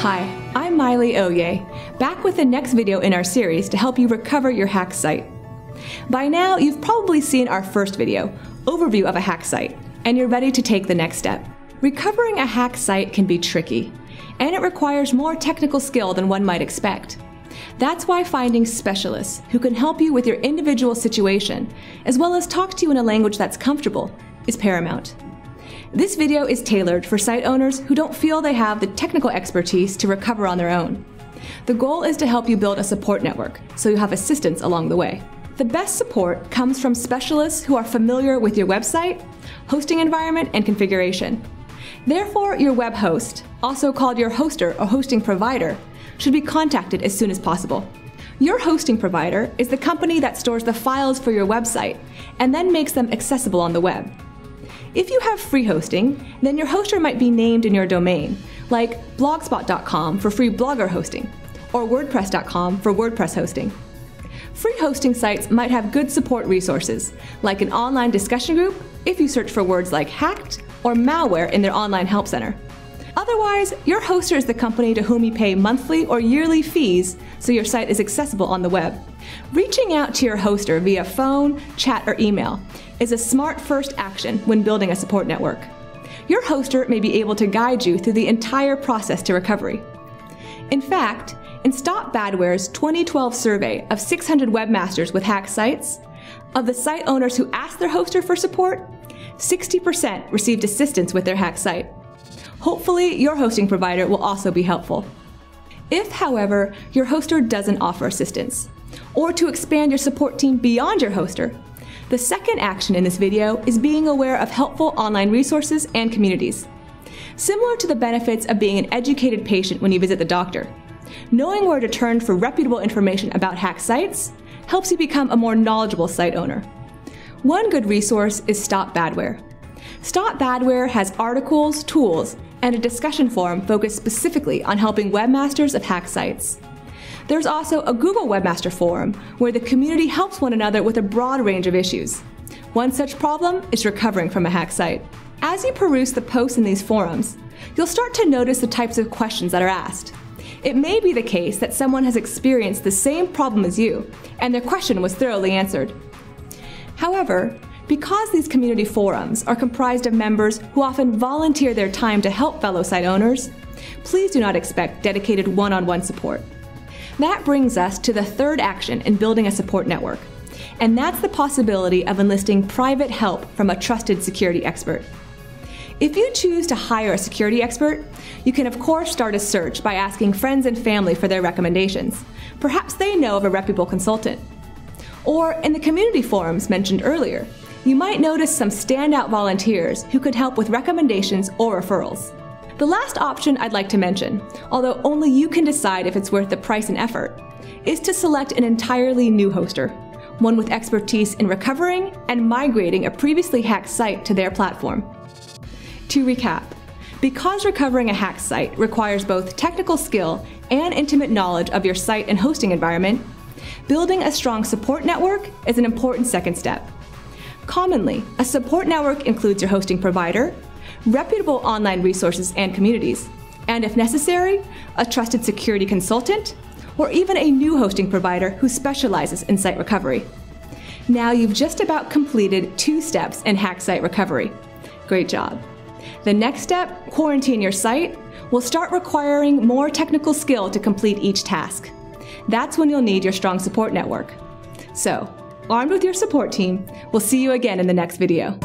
Hi, I'm Miley Oye, back with the next video in our series to help you recover your hacked site. By now, you've probably seen our first video, Overview of a Hacked Site, and you're ready to take the next step. Recovering a hacked site can be tricky, and it requires more technical skill than one might expect. That's why finding specialists who can help you with your individual situation, as well as talk to you in a language that's comfortable, is paramount. This video is tailored for site owners who don't feel they have the technical expertise to recover on their own. The goal is to help you build a support network, so you have assistance along the way. The best support comes from specialists who are familiar with your website, hosting environment, and configuration. Therefore, your web host, also called your hoster or hosting provider, should be contacted as soon as possible. Your hosting provider is the company that stores the files for your website and then makes them accessible on the web. If you have free hosting, then your hoster might be named in your domain, like blogspot.com for free blogger hosting, or wordpress.com for WordPress hosting. Free hosting sites might have good support resources, like an online discussion group if you search for words like hacked or malware in their online help center. Otherwise, your hoster is the company to whom you pay monthly or yearly fees so your site is accessible on the web. Reaching out to your hoster via phone, chat, or email is a smart first action when building a support network. Your hoster may be able to guide you through the entire process to recovery. In fact, in Stop Badware's 2012 survey of 600 webmasters with hacked sites, of the site owners who asked their hoster for support, 60% received assistance with their hacked site. Hopefully, your hosting provider will also be helpful. If, however, your hoster doesn't offer assistance, or to expand your support team beyond your hoster, the second action in this video is being aware of helpful online resources and communities. Similar to the benefits of being an educated patient when you visit the doctor, knowing where to turn for reputable information about hacked sites helps you become a more knowledgeable site owner. One good resource is Stop Badware. Stop Badware has articles, tools, and a discussion forum focused specifically on helping webmasters of hacked sites. There's also a Google Webmaster Forum where the community helps one another with a broad range of issues. One such problem is recovering from a hacked site. As you peruse the posts in these forums, you'll start to notice the types of questions that are asked. It may be the case that someone has experienced the same problem as you, and their question was thoroughly answered. However, because these community forums are comprised of members who often volunteer their time to help fellow site owners, please do not expect dedicated one-on-one support. That brings us to the third action in building a support network, and that's the possibility of enlisting private help from a trusted security expert. If you choose to hire a security expert, you can of course start a search by asking friends and family for their recommendations. Perhaps they know of a reputable consultant. Or in the community forums mentioned earlier, you might notice some standout volunteers who could help with recommendations or referrals. The last option I'd like to mention, although only you can decide if it's worth the price and effort, is to select an entirely new hoster, one with expertise in recovering and migrating a previously hacked site to their platform. To recap, because recovering a hacked site requires both technical skill and intimate knowledge of your site and hosting environment, building a strong support network is an important second step. Commonly, a support network includes your hosting provider, reputable online resources and communities, and if necessary, a trusted security consultant, or even a new hosting provider who specializes in site recovery. Now you've just about completed 2 steps in hacked site recovery. Great job. The next step, quarantine your site, will start requiring more technical skill to complete each task. That's when you'll need your strong support network. So, armed with your support team, we'll see you again in the next video.